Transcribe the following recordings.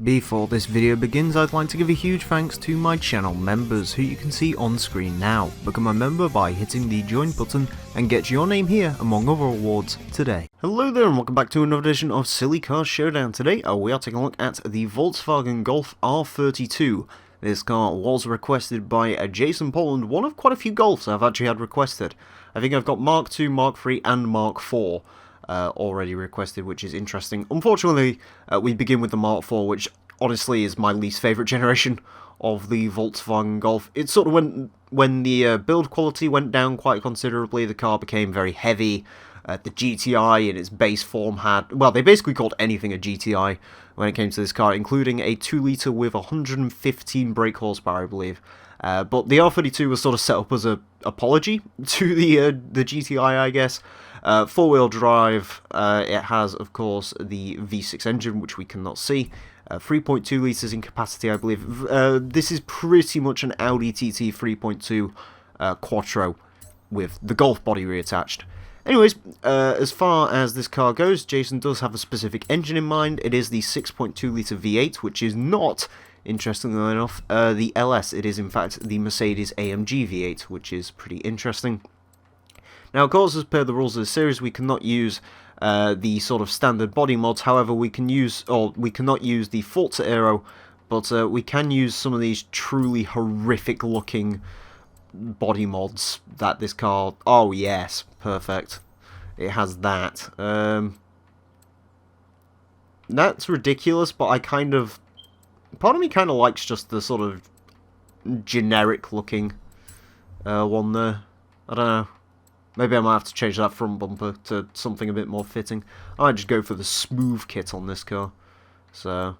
Before this video begins, I'd like to give a huge thanks to my channel members, who you can see on screen now. Become a member by hitting the join button and get your name here among other awards today. Hello there and welcome back to another edition of Silly Car Showdown. Today we are taking a look at the Volkswagen Golf R32. This car was requested by Jason Poland, one of quite a few Golfs I've actually had requested. I think I've got Mark II, Mark III and Mark IV. Already requested, which is interesting. Unfortunately, we begin with the Mark IV, which honestly is my least favourite generation of the Volkswagen Golf. It sort of went, when the build quality went down quite considerably, the car became very heavy. The GTI in its base form had, well, they basically called anything a GTI when it came to this car, including a 2-litre with 115 brake horsepower, I believe. But the R32 was sort of set up as an apology to the GTI, I guess. Four-wheel drive, it has, of course, the V6 engine, which we cannot see. 3.2 litres in capacity, I believe. This is pretty much an Audi TT 3.2 Quattro with the Golf body reattached. Anyways, as far as this car goes, Jason does have a specific engine in mind. It is the 6.2 litre V8, which is not, interestingly enough, the LS. It is, in fact, the Mercedes AMG V8, which is pretty interesting. Now, of course, as per the rules of the series, we cannot use the sort of standard body mods. However, we can use, or we cannot use the Forza Aero, but we can use some of these truly horrific-looking body mods that this car. Oh yes, perfect. It has that. That's ridiculous, but I kind of, part of me kind of likes just the sort of generic-looking one there. I don't know. Maybe I might have to change that front bumper to something a bit more fitting. I might just go for the smooth kit on this car. So,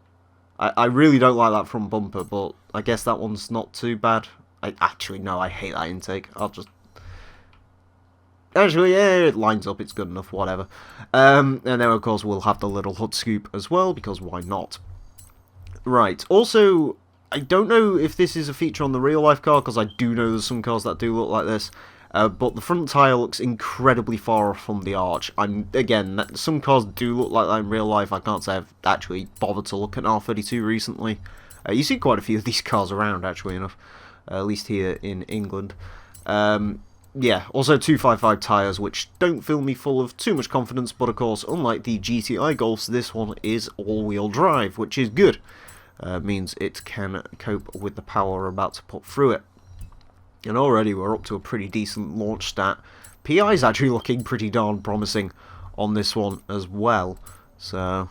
I really don't like that front bumper, but I guess that one's not too bad. Actually, no, I hate that intake. I'll just... Actually, yeah, it lines up, it's good enough, whatever. And then, of course, we'll have the little hood scoop as well, because why not? Right, also, I don't know if this is a feature on the real-life car, because I do know there's some cars that do look like this. But the front tyre looks incredibly far off from the arch. Again, some cars do look like that in real life. I can't say I've actually bothered to look at an R32 recently. You see quite a few of these cars around, actually enough. At least here in England. Yeah, also 255 tyres, which don't fill me full of too much confidence. But of course, unlike the GTI Golfs, this one is all-wheel drive, which is good. Means it can cope with the power we're about to put through it. And already we're up to a pretty decent launch stat. PI is actually looking pretty darn promising on this one as well. So,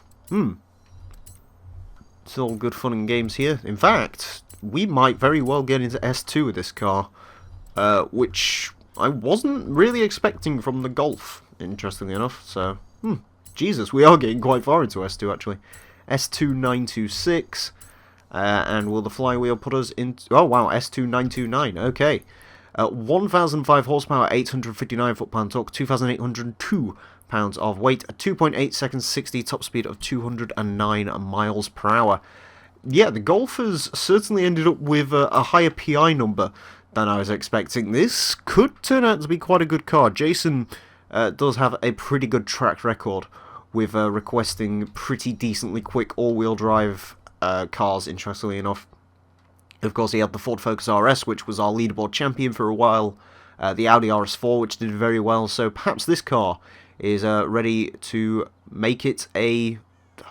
it's all good fun and games here. In fact, we might very well get into S2 with this car, which I wasn't really expecting from the Golf, interestingly enough. So, Jesus, we are getting quite far into S2 actually. S2 926. And will the flywheel put us into... Oh, wow, S2 929, okay. 1,005 horsepower, 859 foot-pound torque, 2,802 pounds of weight, 2.8 seconds, 60, top speed of 209 miles per hour. Yeah, the Golf has certainly ended up with a higher PI number than I was expecting. This could turn out to be quite a good car. Jason does have a pretty good track record with requesting pretty decently quick all-wheel drive cars, interestingly enough. Of course, he had the Ford Focus RS, which was our leaderboard champion for a while, the Audi RS4, which did very well, so perhaps this car is ready to make it a...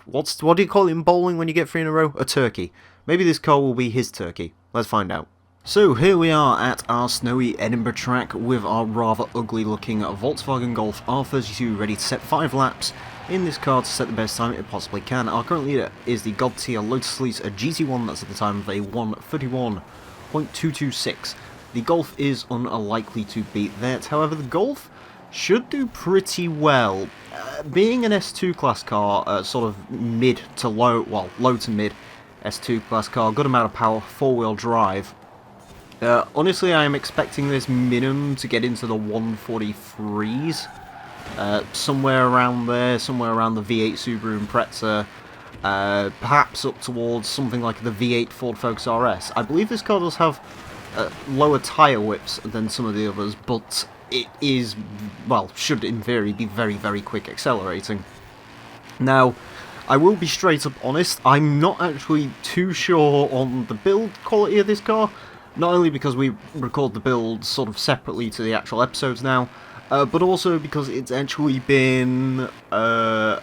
What do you call it in bowling when you get 3 in a row? A turkey. Maybe this car will be his turkey. Let's find out. So here we are at our snowy Edinburgh track with our rather ugly looking Volkswagen Golf R32 ready to set 5 laps in this car to set the best time it possibly can. Our current leader is the God tier Lotus Elise, a GT1 that's at the time of a 1:31.226. The Golf is unlikely to beat that, however the Golf should do pretty well. Being an S2 class car, sort of mid to low, well low to mid S2 class car, good amount of power, 4-wheel drive. Honestly, I am expecting this minimum to get into the 143s. Somewhere around there, somewhere around the V8 Subaru Impreza, perhaps up towards something like the V8 Ford Focus RS. I believe this car does have lower tyre whips than some of the others, but it is, well, should in theory be very, very quick accelerating. Now, I will be straight up honest, I'm not actually too sure on the build quality of this car. Not only because we record the build sort of separately to the actual episodes now, but also because it's actually been about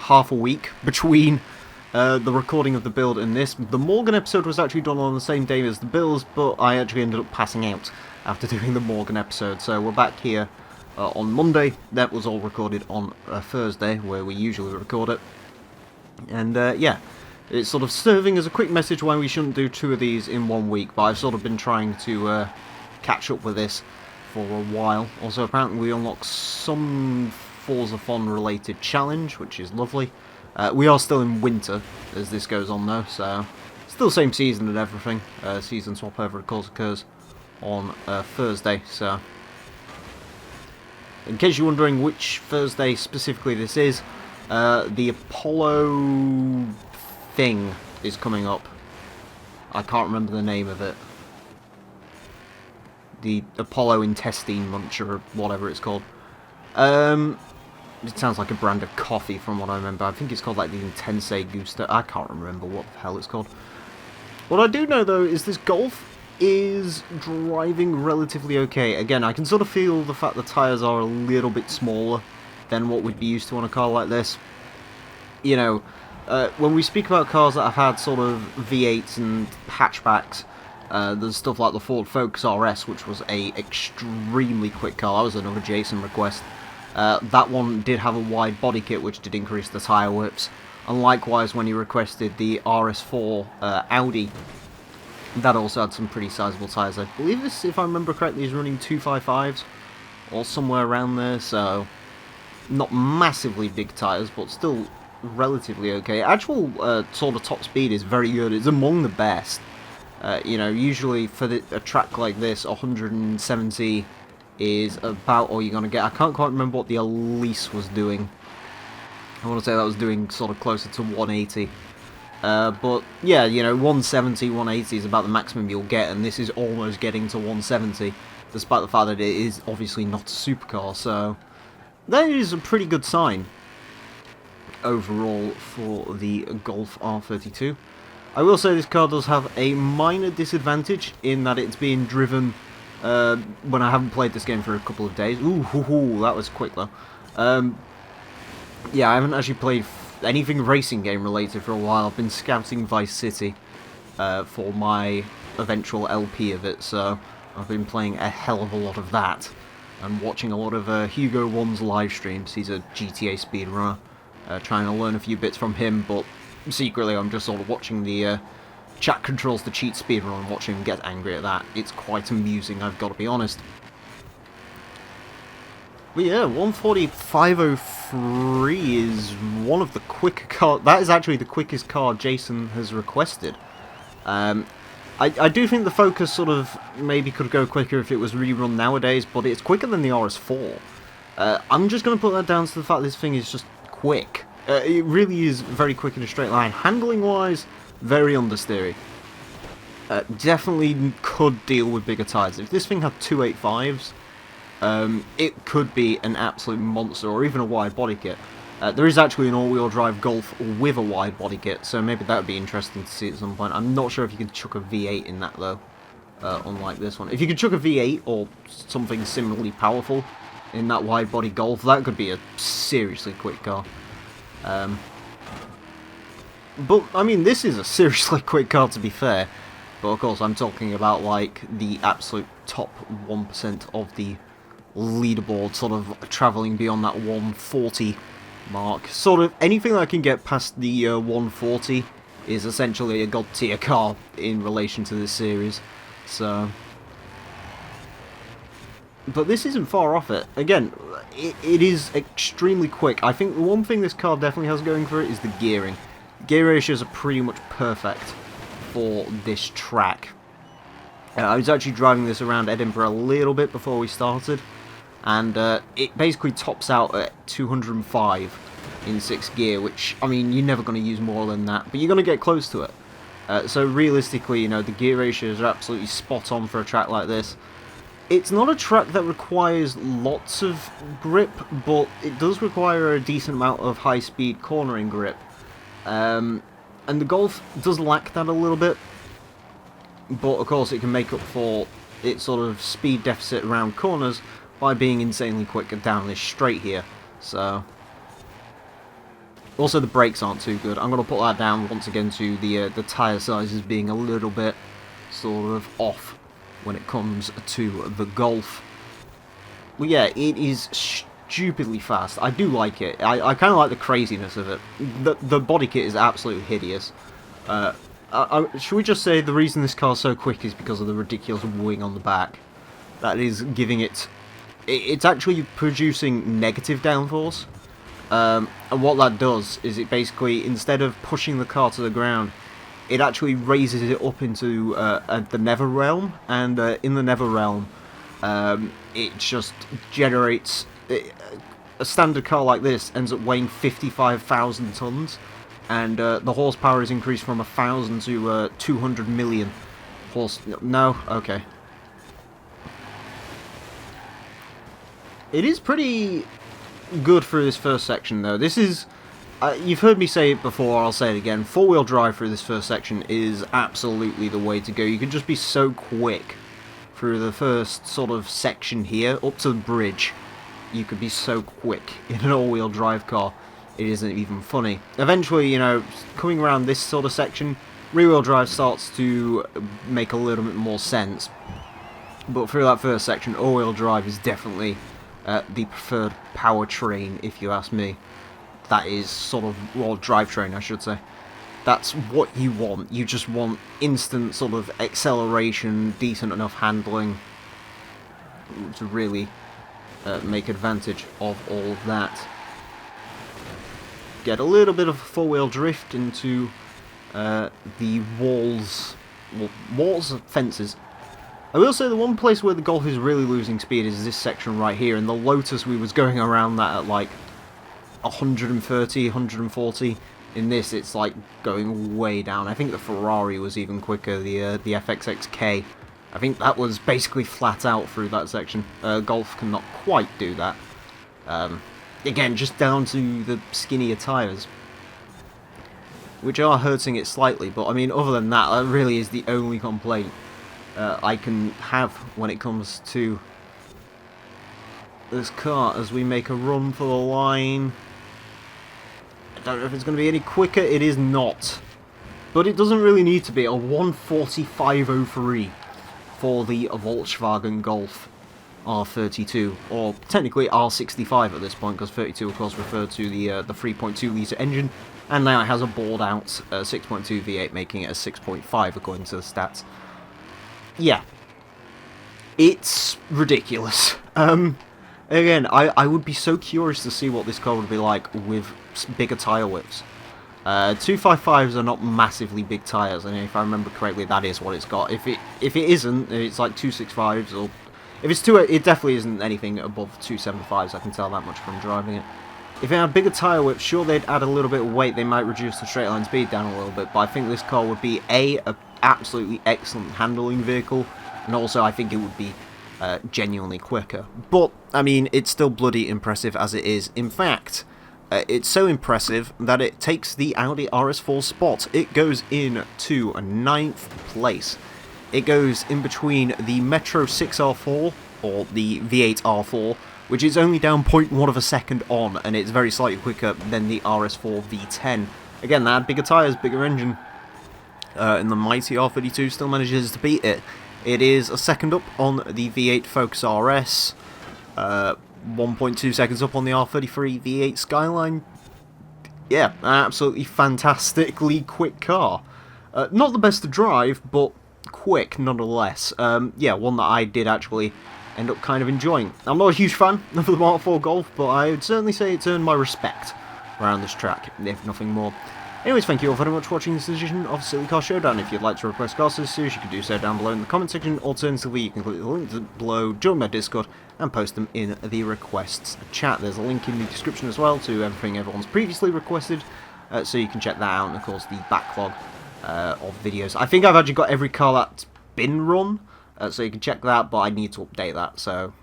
half a week between the recording of the build and this. The Morgan episode was actually done on the same day as the builds, but I actually ended up passing out after doing the Morgan episode, so we're back here on Monday. That was all recorded on Thursday, where we usually record it. And yeah, it's sort of serving as a quick message why we shouldn't do 2 of these in 1 week, but I've sort of been trying to catch up with this for a while. Also, apparently we unlock some Forza Fun related challenge, which is lovely. We are still in winter as this goes on though, so still same season and everything. Season swap over of course occurs on Thursday, so in case you're wondering which Thursday specifically this is, the Apollo thing is coming up. I can't remember the name of it. The Apollo Intestine Muncher or whatever it's called. It sounds like a brand of coffee from what I remember. I think it's called like the Intense Gusto. I can't remember what the hell it's called. What I do know though is this Golf is driving relatively okay. Again, I can sort of feel the fact the tyres are a little bit smaller than what we'd be used to on a car like this. You know, when we speak about cars that have had sort of V8s and hatchbacks, there's stuff like the Ford Focus RS, which was a extremely quick car. That was another Jason request. That one did have a wide body kit, which did increase the tyre whips. And likewise, when he requested the RS4 Audi, that also had some pretty sizable tyres. I believe this, if I remember correctly, is running 255s or somewhere around there, so not massively big tyres, but still relatively okay. Actual sort of top speed is very good. It's among the best. You know, usually for a track like this, 170 is about all you're going to get. I can't quite remember what the Elise was doing. I want to say that was doing sort of closer to 180. But yeah, you know, 170, 180 is about the maximum you'll get, and this is almost getting to 170, despite the fact that it is obviously not a supercar, so that is a pretty good sign overall for the Golf R32. I will say this car does have a minor disadvantage in that it's being driven when I haven't played this game for a couple of days. Ooh, that was quick though. Yeah, I haven't actually played anything racing game related for a while. I've been scouting Vice City for my eventual LP of it, so I've been playing a hell of a lot of that and watching a lot of Hugo One's live streams. He's a GTA speedrunner, trying to learn a few bits from him, but secretly I'm just sort of watching the chat controls to cheat speedrun and watching him get angry at that. It's quite amusing, I've got to be honest. But yeah, 1:45:03 is one of the quicker cars. That is actually the quickest car Jason has requested. I do think the Focus sort of maybe could go quicker if it was rerun nowadays, but it's quicker than the RS4. I'm just going to put that down to the fact this thing is just quick. It really is very quick in a straight line. Handling-wise, very understeery. Definitely could deal with bigger tyres. If this thing had 285s, it could be an absolute monster, or even a wide body kit. There is actually an all-wheel drive Golf with a wide body kit, so maybe that would be interesting to see at some point. I'm not sure if you could chuck a V8 in that though, unlike this one. If you could chuck a V8 or something similarly powerful in that wide body Golf, that could be a seriously quick car. But, I mean, this is a seriously quick car to be fair, but of course I'm talking about like the absolute top 1% of the leaderboard, sort of travelling beyond that 140 mark. Sort of anything that can get past the 140 is essentially a god tier car in relation to this series, so... But this isn't far off it. Again, it is extremely quick. I think the one thing this car definitely has going for it is the gearing. Gear ratios are pretty much perfect for this track. I was actually driving this around Edinburgh a little bit before we started, and it basically tops out at 205 in 6th gear, which, I mean, you're never going to use more than that, but you're going to get close to it. So realistically, you know, the gear ratios are absolutely spot on for a track like this. It's not a track that requires lots of grip, but it does require a decent amount of high-speed cornering grip. And the Golf does lack that a little bit, but of course it can make up for its sort of speed deficit around corners by being insanely quick down this straight here. So, also the brakes aren't too good. I'm going to put that down once again to the tyre sizes being a little bit sort of off when it comes to the Golf. Well, yeah, it is stupidly fast. I do like it. I kind of like the craziness of it. The body kit is absolutely hideous. Should we just say the reason this car's so quick is because of the ridiculous wing on the back? That is giving it... It's actually producing negative downforce. And what that does is it basically, instead of pushing the car to the ground, it actually raises it up into the Nether Realm. And in the Nether Realm, it just generates... a standard car like this ends up weighing 55,000 tons. And the horsepower is increased from 1,000 to 200 million horse... No? Okay. It is pretty good for this first section, though. This is... you've heard me say it before, I'll say it again. Four-wheel drive through this first section is absolutely the way to go. You can just be so quick through the first sort of section here, up to the bridge. You could be so quick in an all-wheel drive car. It isn't even funny. Eventually, you know, coming around this sort of section, rear-wheel drive starts to make a little bit more sense. But through that first section, all-wheel drive is definitely the preferred powertrain, if you ask me. That is sort of, well, drivetrain, I should say. That's what you want. You just want instant sort of acceleration, decent enough handling to really make advantage of all of that. Get a little bit of four-wheel drift into the walls, fences. I will say the one place where the Golf is really losing speed is this section right here, and the Lotus we was going around that at like 130, 140. In this, it's like going way down. I think the Ferrari was even quicker, the FXXK. I think that was basically flat out through that section. Golf cannot quite do that. Again, just down to the skinnier tyres, which are hurting it slightly, but I mean, other than that, that really is the only complaint I can have when it comes to this car as we make a run for the line. I don't know if it's going to be any quicker. It is not, but it doesn't really need to be. A 1:45.03 for the Volkswagen Golf R32, or technically R65 at this point, because 32 of course referred to the 3.2 litre engine, and now it has a bored out 6.2 V8, making it a 6.5 according to the stats. Yeah, it's ridiculous. Again, I would be so curious to see what this car would be like with bigger tyre widths. 255s are not massively big tyres, and if I remember correctly, that is what it's got. If it isn't, it's like 265s, or if it's it definitely isn't anything above 275s. I can tell that much from driving it. If it had bigger tyre width, sure, they'd add a little bit of weight. They might reduce the straight line speed down a little bit, but I think this car would be a absolutely excellent handling vehicle, and also I think it would be genuinely quicker. But I mean, it's still bloody impressive as it is. In fact, it's so impressive that it takes the Audi RS4 spot. It goes in to 9th place. It goes in between the Metro 6R4 or the V8 R4, which is only down 0.1 of a second on, and it's very slightly quicker than the RS4 V10. Again, that had bigger tyres, bigger engine, and the mighty R32 still manages to beat it. It is a second up on the V8 Focus RS, 1.2 seconds up on the R33 V8 Skyline. Yeah, an absolutely fantastically quick car. Not the best to drive, but quick nonetheless. Yeah, one that I did actually end up kind of enjoying. I'm not a huge fan of the Mk4 Golf, but I would certainly say it's earned my respect around this track, if nothing more. Anyways, thank you all very much for watching this edition of Silly Car Showdown. If you'd like to request cars to this series, you can do so down below in the comment section. Alternatively, you can click the link below, join my Discord, and post them in the requests chat. There's a link in the description as well to everything everyone's previously requested, so you can check that out, and of course the backlog of videos. I think I've actually got every car that's been run so you can check that, but I need to update that, so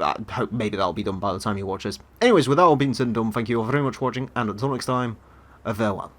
I hope maybe that'll be done by the time you watch this. Anyways, with that all being said and done, thank you all very much for watching, and until next time, farewell.